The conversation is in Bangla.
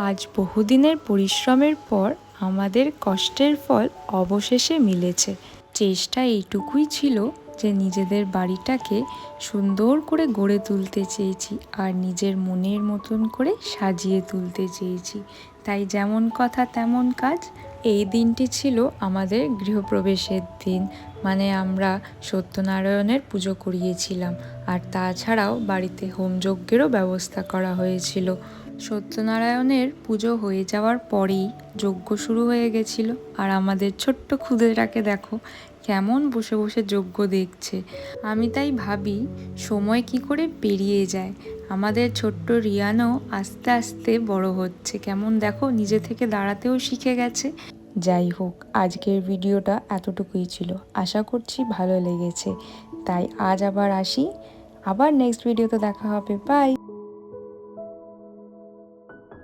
আজ বহুদিনের পরিশ্রমের পর আমাদের কষ্টের ফল অবশেষে মিলেছে। চেষ্টা এইটুকুই ছিল যে নিজেদের বাড়িটাকে সুন্দর করে গড়ে তুলতে চেয়েছি আর নিজের মনের মতন করে সাজিয়ে তুলতে চেয়েছি। তাই যেমন কথা তেমন কাজ। এই দিনটি ছিল আমাদের গৃহপ্রবেশের দিন, মানে আমরা সত্যনারায়ণের পুজো করিয়েছিলাম আর তাছাড়াও বাড়িতে হোমযজ্ঞেরও ব্যবস্থা করা হয়েছিল। সত্যনারায়ণের পুজো হয়ে যাওয়ার পরেই যজ্ঞ শুরু হয়ে গেছিল আর আমাদের ছোট্ট খুদেটাকে দেখো কেমন বসে বসে যজ্ঞ দেখছে। আমি তাই ভাবি সময় কি করে পেরিয়ে যায়। আমাদের ছোট্ট রিয়ানও আস্তে আস্তে বড় হচ্ছে, কেমন দেখো নিজে থেকে দাঁড়াতেও শিখে গেছে। যাই হোক, আজকের ভিডিওটা এতটুকুই ছিল, আশা করছি ভালো লেগেছে। তাই আজ আবার আসি, আবার নেক্সট ভিডিওতে দেখা হবে। বাই।